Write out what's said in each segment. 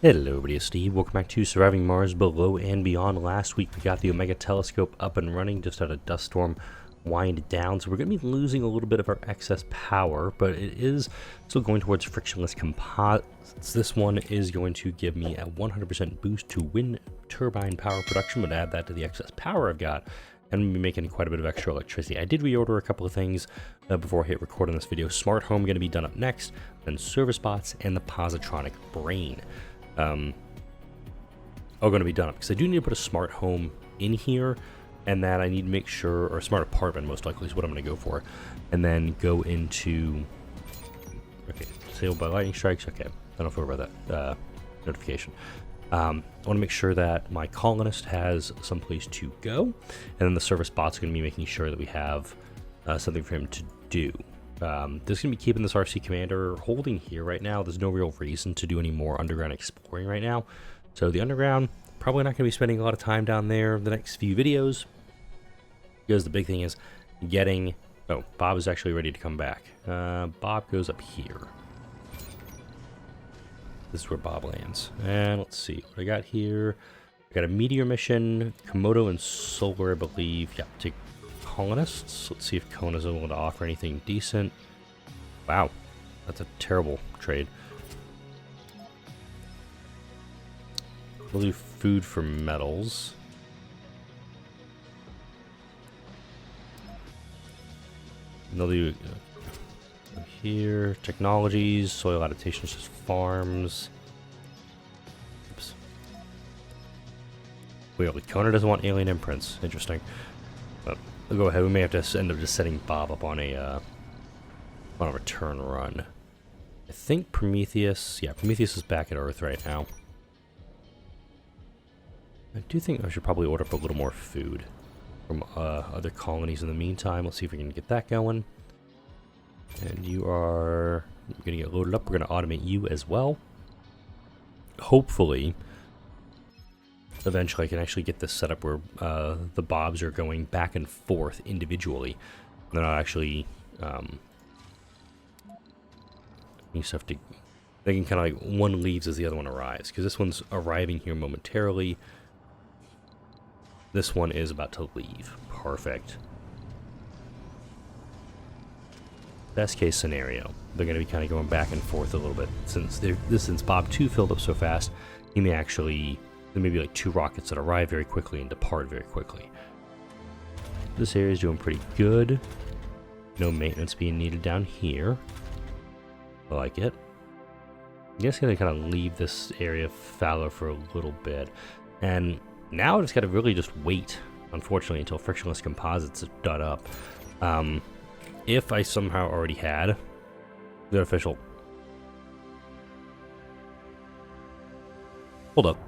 Hello everybody, it's Steve. Welcome back to Surviving Mars Below and Beyond. Last week we got the Omega telescope up and running, just had a dust storm wind down, so we're going to be losing a little bit of our excess power, but it is still going towards frictionless composites. This one is going to give me a 100% boost to wind turbine power production, but add that to the excess power I've got, and we'll be making quite a bit of extra electricity. I did reorder a couple of things before I hit record on this video. Smart home going to be done up next, then service bots and the positronic brain. Are going to be done up because I do need to put a smart home in here, and that I need to make sure, or a smart apartment most likely is what I'm going to go for, and then go into, okay, disabled by lightning strikes. Okay, I don't know about that notification. I want to make sure that my colonist has someplace to go, and then the service bot's going to be making sure that we have something for him to do. This is going to be keeping this RC commander holding here right now. There's no real reason to do any more underground exploring right now. So the underground, probably not going to be spending a lot of time down there the next few videos, because the big thing is getting... Oh, Bob is actually ready to come back. Bob goes up here. This is where Bob lands. And let's see what I got here. I got a meteor mission, Komodo and Solar, I believe. Yeah, take Colonists. Let's see if Kona's able to offer anything decent. Wow, that's a terrible trade. We'll do food for metals. And they'll do here, technologies, soil adaptations, just farms. Oops. Wait, Kona doesn't want alien imprints. Interesting. But we'll go ahead. We may have to end up just setting Bob up on a return run. I think Prometheus... Yeah, Prometheus is back at Earth right now. I do think I should probably order up a little more food from other colonies in the meantime. Let's see if we can get that going. And you are going to get loaded up. We're going to automate you as well. Hopefully, eventually I can actually get this set up where the Bobs are going back and forth individually. They're not actually... you just have to... They can kind of like, one leaves as the other one arrives. Because this one's arriving here momentarily. This one is about to leave. Perfect. Best case scenario, they're going to be kind of going back and forth a little bit. Since Bob 2 filled up so fast, he may actually... There may be like 2 rockets that arrive very quickly and depart very quickly. This area is doing pretty good. No maintenance being needed down here. I like it. I'm just going to kind of leave this area fallow for a little bit. And now I just got to really just wait, unfortunately, until frictionless composites is done up. If I somehow already had the official... Hold up.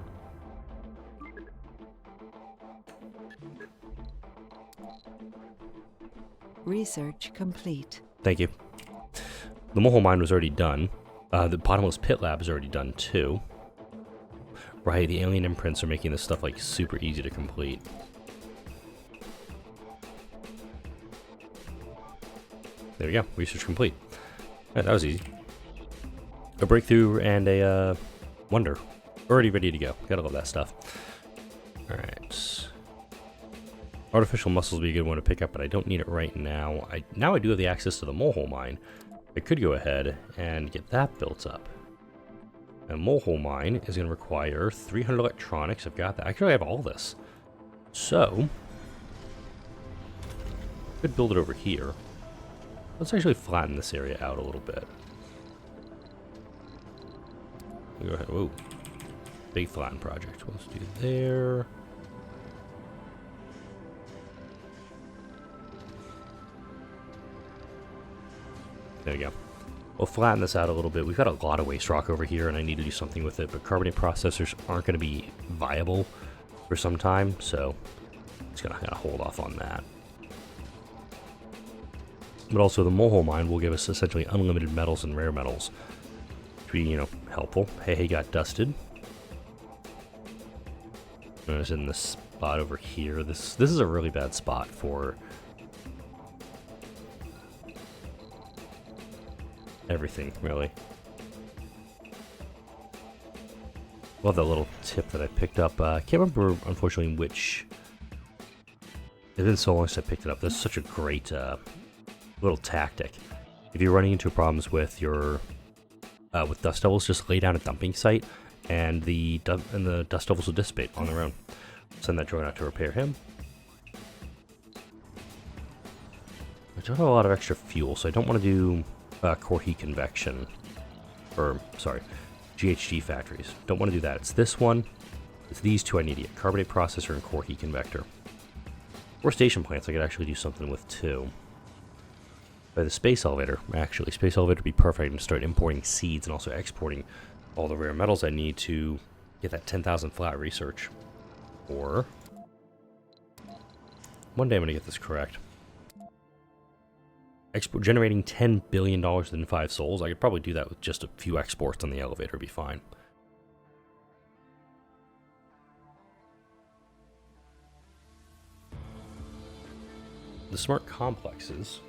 Research complete. Thank you. The Moho mine was already done. The bottomless pit lab is already done too. Right, the alien imprints are making this stuff like super easy to complete. There we go, research complete. Right, that was easy. A breakthrough and a wonder. Already ready to go. Gotta love that stuff. Alright. Artificial muscles would be a good one to pick up, but I don't need it right now. Now I do have the access to the Moho mine. I could go ahead and get that built up. A Moho mine is going to require 300 electronics. I've got that. Actually, I have all this. So, I could build it over here. Let's actually flatten this area out a little bit. Go ahead. Whoa. Big flatten project. Let's do there. There we go. We'll flatten this out a little bit. We've got a lot of waste rock over here, and I need to do something with it, but carbonate processors aren't going to be viable for some time, so I'm just going to kind of hold off on that. But also, the Moho mine will give us essentially unlimited metals and rare metals, which would be, helpful. Hey, got dusted. I was in this spot over here. This is a really bad spot for... everything, really. Love that little tip that I picked up. I can't remember, unfortunately, which. It's been so long since I picked it up. This is such a great little tactic. If you're running into problems with your with dust devils, just lay down a dumping site, and the dust devils will dissipate on their own. Send that drone out to repair him. I don't have a lot of extra fuel, so I don't want to do core heat convection, or sorry, GHG factories. Don't want to do that. It's this one. It's these two I need to get: carbonate processor and core heat convector. Or station plants I could actually do something with too. By the space elevator, actually, space elevator would be perfect to start importing seeds and also exporting all the rare metals I need to get that 10,000 flat research. Or one day I'm gonna get this correct. Generating $10 billion in 5 souls. I could probably do that with just a few exports on the elevator, be fine. The smart complexes.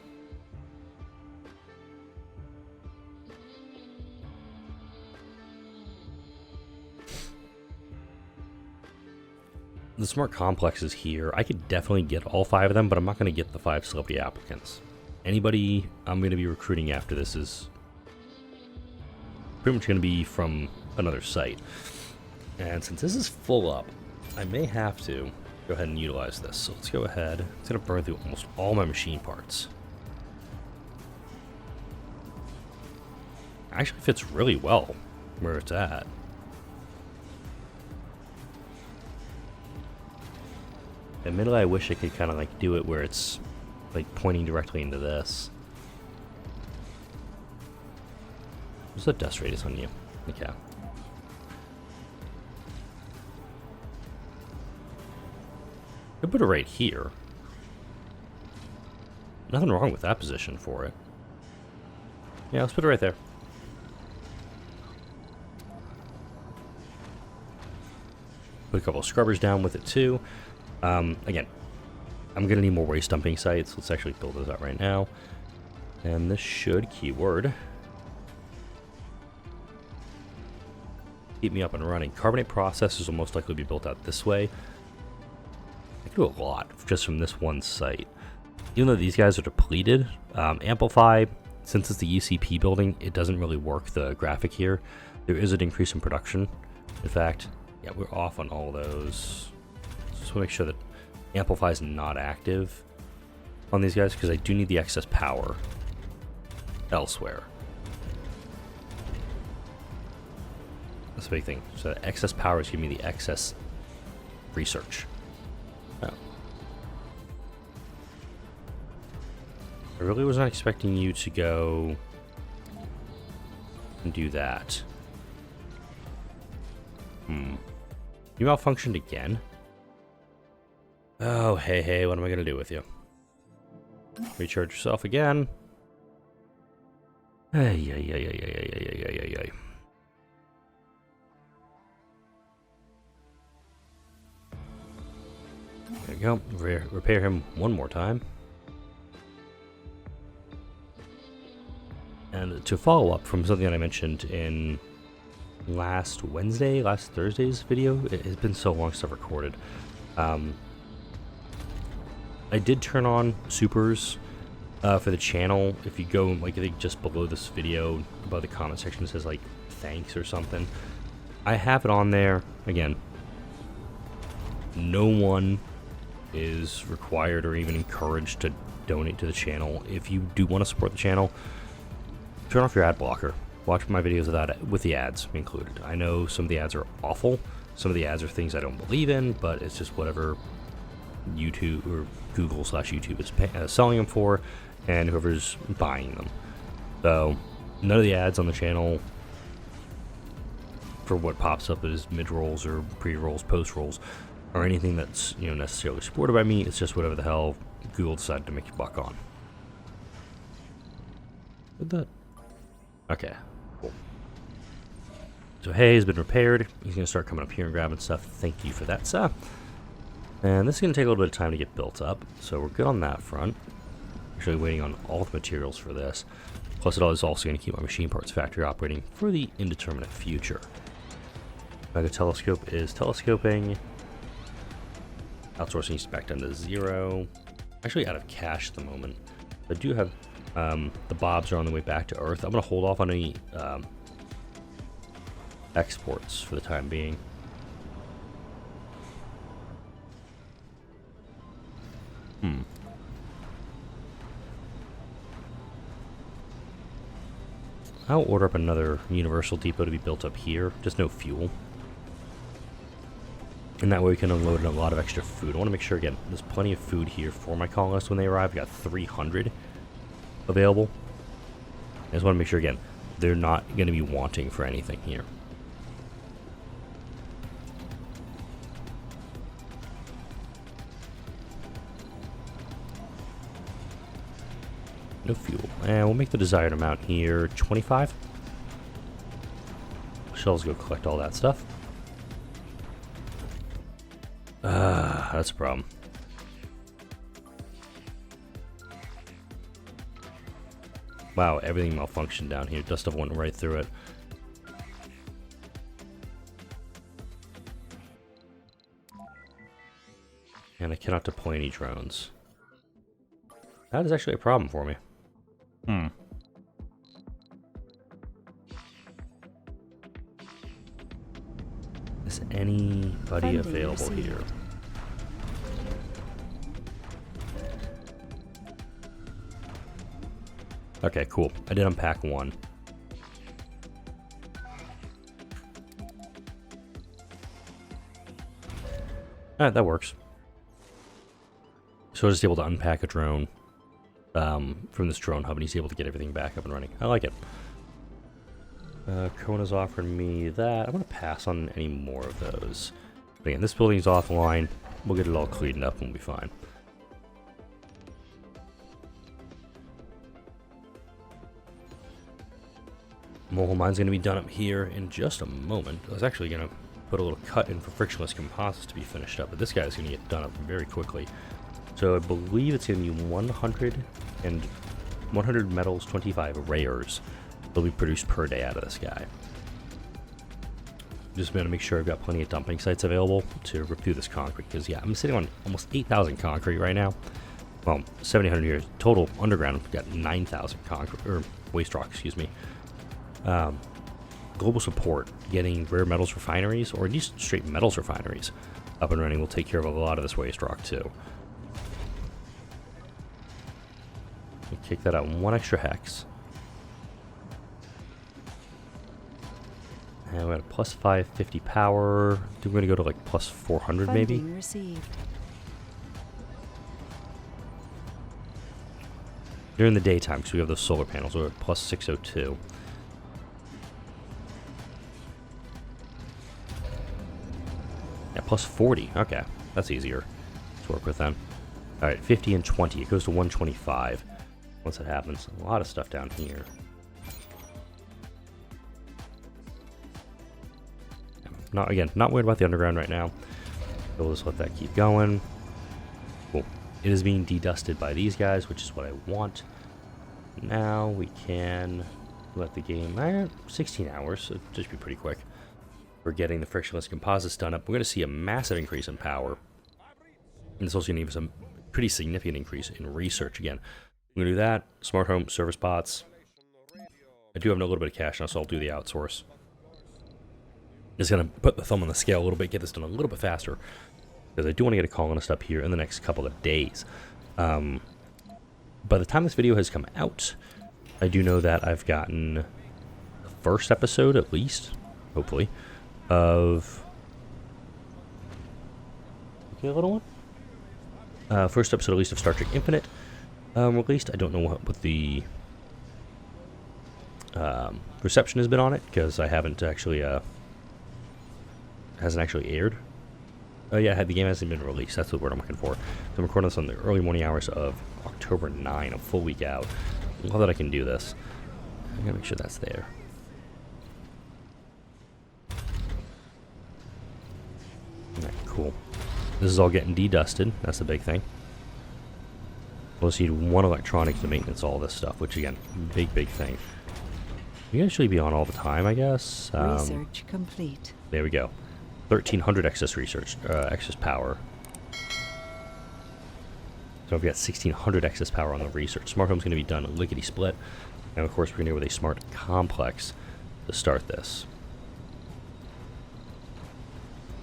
The smart complexes here, I could definitely get all 5 of them, but I'm not going to get the 5 celebrity applicants. Anybody I'm going to be recruiting after this is pretty much going to be from another site. And since this is full up, I may have to go ahead and utilize this. So let's go ahead. It's going to burn through almost all my machine parts. Actually fits really well where it's at. Admittedly, I wish I could kind of like do it where it's like pointing directly into this. What's the dust radius on you? Okay. I put it right here. Nothing wrong with that position for it. Yeah, let's put it right there. Put a couple of scrubbers down with it too. Again, I'm going to need more waste dumping sites. Let's actually build those out right now. And this should, keyword, keep me up and running. Carbonate processors will most likely be built out this way. I can do a lot just from this one site. Even though these guys are depleted, Amplify, since it's the UCP building, it doesn't really work the graphic here. There is an increase in production. In fact, yeah, we're off on all those. Just want to make sure that Amplify is not active on these guys, because I do need the excess power elsewhere. That's the big thing. So the excess power is giving me the excess research. Oh. I really was not expecting you to go and do that. You malfunctioned again? Oh, hey, what am I going to do with you? Recharge yourself again. Ay. There we go. Repair him one more time. And to follow up from something that I mentioned in last Thursday's video, it has been so long since I've recorded. I did turn on supers for the channel. If you go, like, I think just below this video, above the comment section, it says, like, thanks or something. I have it on there. Again, no one is required or even encouraged to donate to the channel. If you do want to support the channel, turn off your ad blocker. Watch my videos without, with the ads included. I know some of the ads are awful. Some of the ads are things I don't believe in, but it's just whatever YouTube or Google/YouTube is selling them for, and whoever's buying them. So none of the ads on the channel for what pops up as mid-rolls or pre-rolls, post-rolls, or anything that's, you know, necessarily supported by me. It's just whatever the hell Google decided to make a buck on. With that. Okay, cool. So hay has been repaired. He's going to start coming up here and grabbing stuff. Thank you for that, sir. And this is going to take a little bit of time to get built up, so we're good on that front. Actually waiting on all the materials for this. Plus it is also going to keep my machine parts factory operating for the indeterminate future. Mega telescope is telescoping. Outsourcing is back down to 0. Actually out of cash at the moment. I do have the Bobs are on the way back to Earth. I'm going to hold off on any exports for the time being. I'll order up another Universal Depot to be built up here. Just no fuel. And that way we can unload a lot of extra food. I want to make sure, again, there's plenty of food here for my colonists when they arrive. We got 300 available. I just want to make sure, again, they're not going to be wanting for anything here. No fuel. And we'll make the desired amount here, 25. Shells go collect all that stuff. That's a problem. Wow, everything malfunctioned down here. Dust stuff went right through it. And I cannot deploy any drones. That is actually a problem for me. Is anybody available here? Okay, cool. I did unpack one. Alright, that works. So I was just able to unpack a drone from this drone hub, and he's able to get everything back up and running. I like it. Kona's offering me that. I'm going to pass on any more of those. But again, this building's offline. We'll get it all cleaned up and we'll be fine. Moho mine's going to be done up here in just a moment. I was actually going to put a little cut in for frictionless composites to be finished up, but this guy's going to get done up very quickly. So I believe it's going to be 100 metals, 25 rares will be produced per day out of this guy. Just going to make sure I've got plenty of dumping sites available to rip through this concrete, because yeah, I'm sitting on almost 8,000 concrete right now. Well, 7,800 here total underground. We've got 9,000 concrete or waste rock, excuse me. Global support, getting rare metals refineries or just straight metals refineries up and running will take care of a lot of this waste rock too. We'll kick that out one extra hex. And we got a plus 550 power. I think we're going to go to like plus 400 maybe. Received. During the daytime, because we have those solar panels, we're at plus 602. Yeah, plus 40. Okay, that's easier to work with then. Alright, 50 and 20. It goes to 125 once it happens. A lot of stuff down here. Not worried about the underground right now. So we'll just let that keep going. Cool. It is being dedusted by these guys, which is what I want. Now we can let the game... 16 hours, so it'll just be pretty quick. We're getting the frictionless composites done up. We're going to see a massive increase in power. And it's also going to give us a pretty significant increase in research again. I'm going to do that. Smart home, service bots. I do have a little bit of cash now, so I'll do the outsource. Just going to put the thumb on the scale a little bit, get this done a little bit faster. Because I do want to get a colonist up here in the next couple of days. By the time this video has come out, I do know that I've gotten the first episode, at least, hopefully, of... Okay, a little one? First episode, at least, of Star Trek Infinite released. I don't know what the reception has been on it, because I haven't actually... hasn't actually aired. Oh yeah, the game hasn't been released. That's the word I'm looking for. So I'm recording this on the early morning hours of October 9, a full week out. I love that I can do this. I gotta make sure that's there. Alright, cool. This is all getting dedusted. That's the big thing. We'll just need one electronic to maintenance all this stuff, which again, big thing. We can actually be on all the time, I guess. Research complete. There we go. 1,300 excess research, excess power. So I've got 1,600 excess power on the research. Smart home's going to be done lickety split. And of course, we're going to go with a smart complex to start this.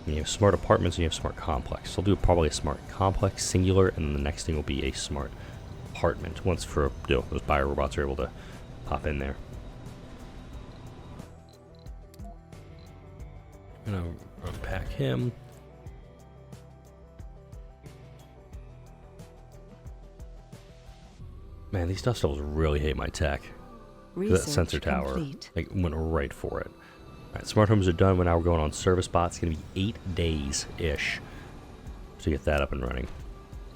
And you have smart apartments and you have smart complex. So I'll do probably a smart complex singular, and then the next thing will be a smart apartment. Once for those biorobots are able to pop in there. I'm gonna unpack him. Man, these dust devils really hate my tech. That sensor tower, complete. like, went right for it. Alright, smart homes are done. Now we're going on service bots. It's going to be 8 days-ish to get that up and running.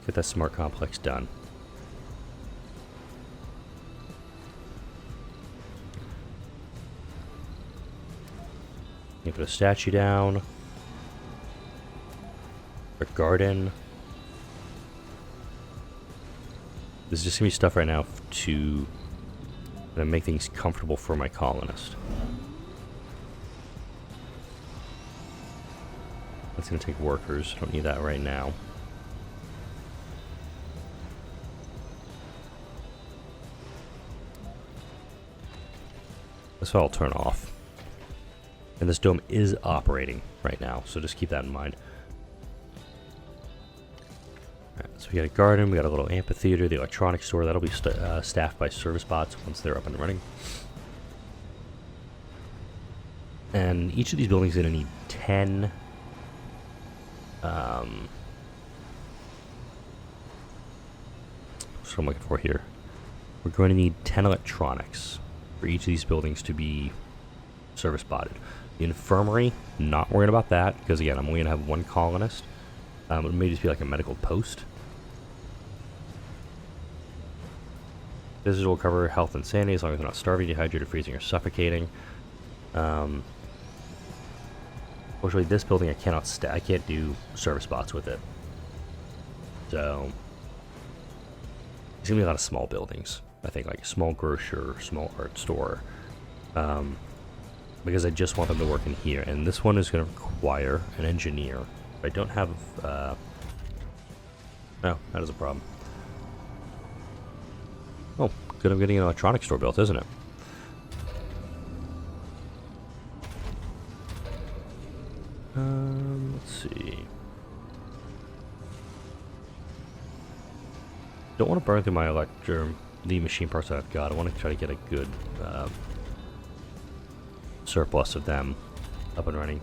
Get that smart complex done. You put a statue down. A garden. This is just going to be stuff right now to make things comfortable for my colonist. That's going to take workers. I don't need that right now. That's what I'll turn off. And this dome is operating right now, so just keep that in mind. Alright, so we got a garden, we got a little amphitheater, the electronics store. That'll be staffed by service bots once they're up and running. And each of these buildings is going to need 10... That's what I'm looking for here. We're going to need 10 electronics for each of these buildings to be service botted. The infirmary, not worried about that, because again, I'm only going to have one colonist. It may just be like a medical post. Visitors will cover health and sanity as long as they're not starving, dehydrated, freezing, or suffocating. Fortunately, this building I can't do service bots with it. So there's gonna be a lot of small buildings. I think like a small grocer, small art store, because I just want them to work in here. And this one is going to require an engineer. I don't have. No, that is a problem. Oh, good. I'm getting an electronics store built, isn't it? Let's see. Don't want to burn through my the machine parts that I've got. I want to try to get a good surplus of them up and running.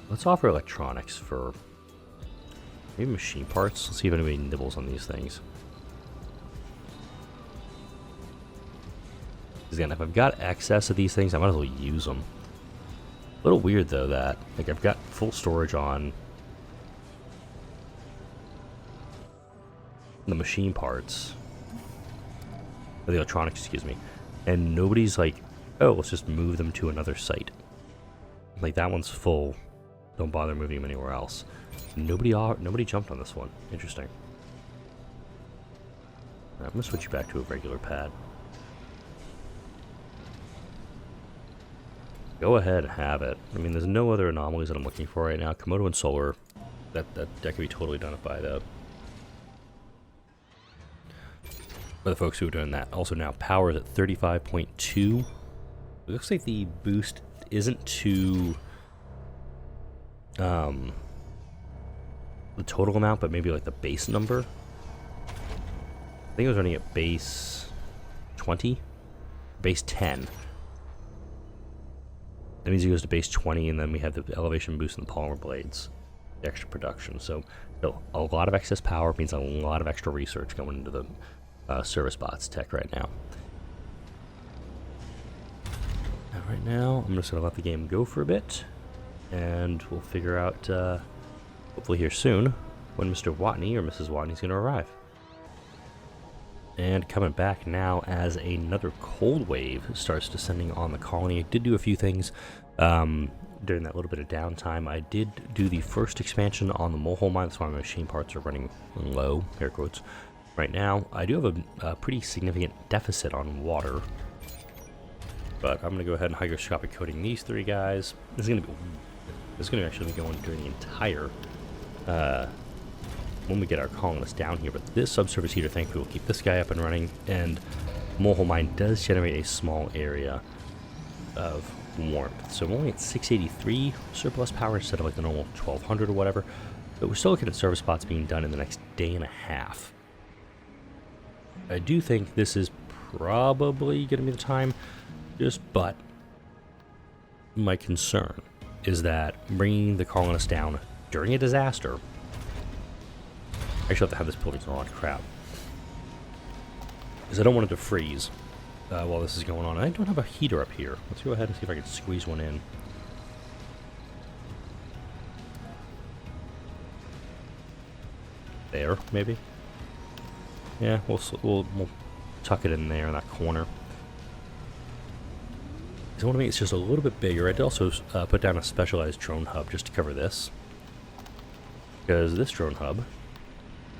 Let's offer electronics for maybe machine parts. Let's see if anybody nibbles on these things. Again, if I've got excess of these things, I might as well use them. A little weird though that like I've got full storage on the machine parts, or the electronics, excuse me, and nobody's like, oh, let's just move them to another site. Like that one's full. Don't bother moving them anywhere else. Nobody jumped on this one. Interesting. Right, I'm gonna switch you back to a regular pad. Go ahead and have it. I mean, there's no other anomalies that I'm looking for right now. Komodo and solar, that can be totally done by the folks who are doing that. Also now power is at 35.2. It looks like the boost isn't to the total amount, but maybe like the base number. I think it was running at base 20, base 10. That means it goes to base 20, and then we have the elevation boost in the polymer blades, the extra production. So a lot of excess power means a lot of extra research going into the service bots tech right now. Right now, I'm just going to let the game go for a bit, and we'll figure out, hopefully here soon, when Mr. Watney or Mrs. Watney is going to arrive. And coming back now as another cold wave starts descending on the colony. I did do a few things during that little bit of downtime. I did do the first expansion on the Moho mine. That's why my machine parts are running low, air quotes, right now. I do have a pretty significant deficit on water. But I'm gonna go ahead and hygroscopic coating these 3 guys. This is gonna actually be going during the entire when we get our colonists down here. But this subsurface heater, thankfully, will keep this guy up and running. And Moho Mine does generate a small area of warmth. So we're only at 683 surplus power instead of like the normal 1200 or whatever. But we're still looking at service spots being done in the next day and a half. I do think this is probably going to be the time, but my concern is that bringing the colonists down during a disaster, I actually have to have this building on crap. Because I don't want it to freeze while this is going on. I don't have a heater up here. Let's go ahead and see if I can squeeze one in. There, maybe? Yeah, we'll tuck it in there in that corner. I want to make it just a little bit bigger. I'd also put down a specialized drone hub just to cover this. Because this drone hub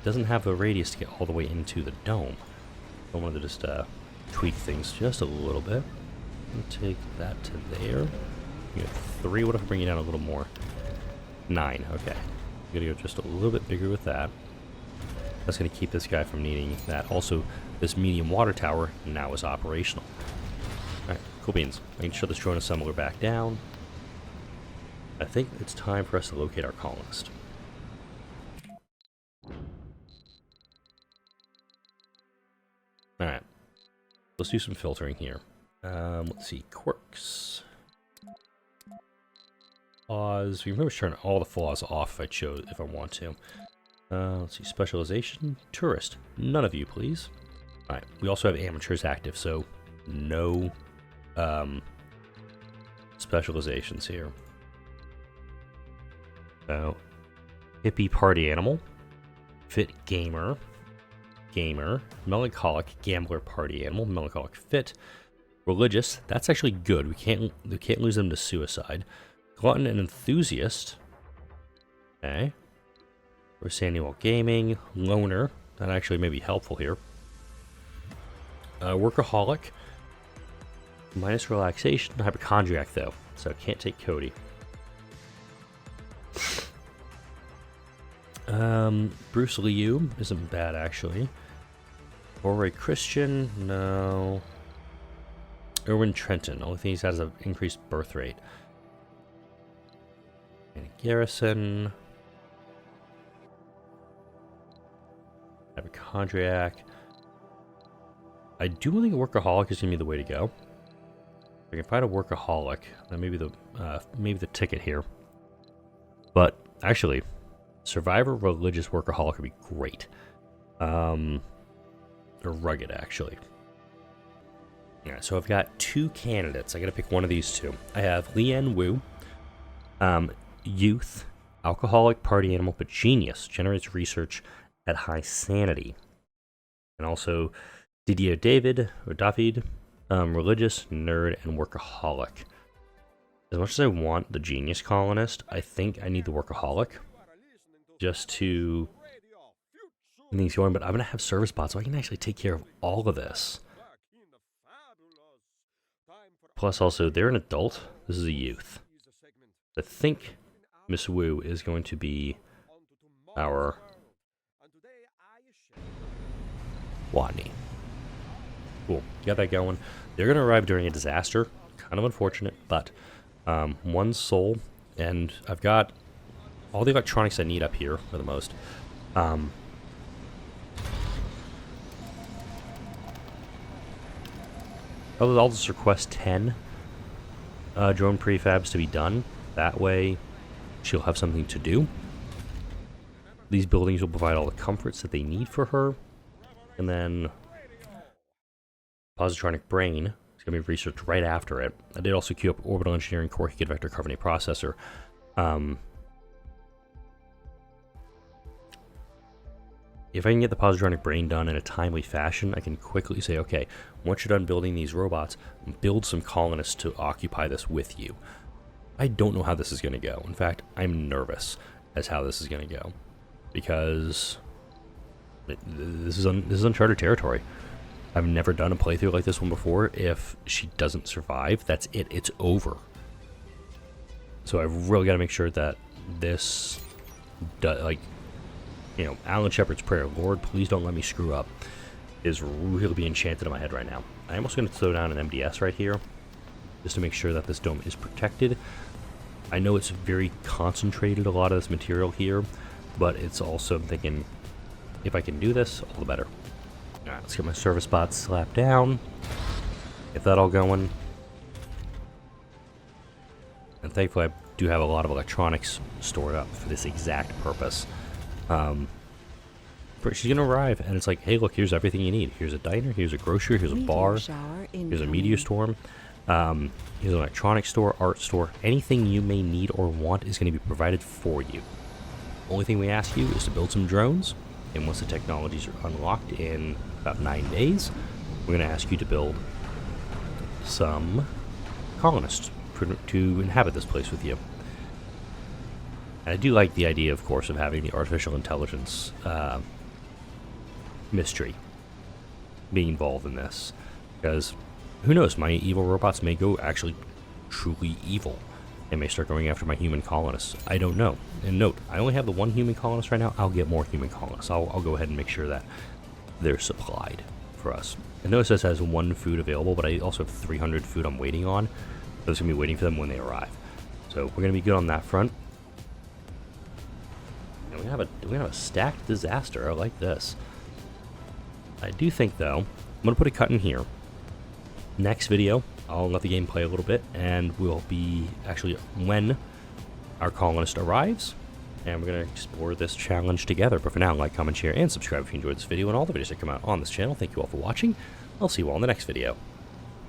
doesn't have a radius to get all the way into the dome. I wanted to just tweak things just a little bit. Take that to there. You have 3. What if I bring you down a little more? 9. Okay. I'm gonna go just a little bit bigger with that. That's going to keep this guy from needing that. Also, this medium water tower now is operational. Alright, cool beans. I can shut this drone assembler back down. I think it's time for us to locate our colonist. Alright, let's do some filtering here. Let's see, quirks. Flaws. Remember to turn all the flaws off if I want to. Let's see, specialization, tourist. None of you, please. Alright, we also have amateurs active, so no specializations here. So, hippie party animal, fit gamer, melancholic gambler party animal, melancholic fit, religious. That's actually good. We can't lose them to suicide. Glutton and enthusiast. Okay. We're Samuel Gaming, loner. That actually may be helpful here. Workaholic. Minus relaxation. Hypochondriac, though. So can't take Cody. Bruce Liu isn't bad, actually. Rory Christian. No. Erwin Trenton. Only thing he has is an increased birth rate. And Garrison. Hypochondriac. I do think a workaholic is gonna be the way to go. If I can find a workaholic, then maybe the ticket here. But actually, survivor religious workaholic would be great. Or rugged, actually. Yeah, so I've got 2 candidates. I gotta pick one of these 2. I have Lian Wu, youth, alcoholic, party animal, but genius, generates research at high sanity. And also Didier David, religious, nerd, and workaholic. As much as I want the genius colonist, I think I need the workaholic just to get things going, but I'm going to have service bots, so I can actually take care of all of this. Plus also, they're an adult. This is a youth. I think Miss Wu is going to be our Watney. Cool. Got that going. They're going to arrive during a disaster. Kind of unfortunate, but 1 soul, and I've got all the electronics I need up here for the most. I'll just request 10 drone prefabs to be done. That way, she'll have something to do. These buildings will provide all the comforts that they need for her. And then Positronic Brain is going to be researched right after it. I did also queue up Orbital Engineering Core Gigabit Vector Carbonate Processor. If I can get the Positronic Brain done in a timely fashion, I can quickly say, okay, once you're done building these robots, build some colonists to occupy this with you. I don't know how this is going to go. In fact, I'm nervous as how this is going to go. Because this is uncharted territory. I've never done a playthrough like this one before. If she doesn't survive, that's it. It's over. So I've really got to make sure that this, like, you know, Alan Shepard's prayer, Lord, please don't let me screw up, is really being chanted in my head right now. I'm also going to throw down an MDS right here, just to make sure that this dome is protected. I know it's very concentrated, a lot of this material here, but it's also, I'm thinking, if I can do this, all the better. Alright, let's get my service bots slapped down, get that all going. And thankfully I do have a lot of electronics stored up for this exact purpose. She's gonna arrive, and it's like, hey, look, here's everything you need. Here's a diner, here's a grocery, here's a bar, here's a media storm, here's an electronics store, art store. Anything you may need or want is going to be provided for you. Only thing we ask you is to build some drones, and once the technologies are unlocked in about 9 days, we're going to ask you to build some colonists to inhabit this place with you. And I do like the idea, of course, of having the artificial intelligence mystery being involved in this, because who knows, my evil robots may go actually truly evil and may start going after my human colonists. I don't know. And note, I only have the one human colonist right now. I'll get more human colonists. I'll go ahead and make sure that they're supplied for us. And notice this has 1 food available, but I also have 300 food I'm waiting on. So it's going to be waiting for them when they arrive. So we're going to be good on that front. And we have a stacked disaster. I like this. I do think, though, I'm going to put a cut in here. Next video, I'll let the game play a little bit, and we'll be actually when our colonist arrives, and we're going to explore this challenge together. But for now, like, comment, share, and subscribe if you enjoyed this video and all the videos that come out on this channel. Thank you all for watching. I'll see you all in the next video.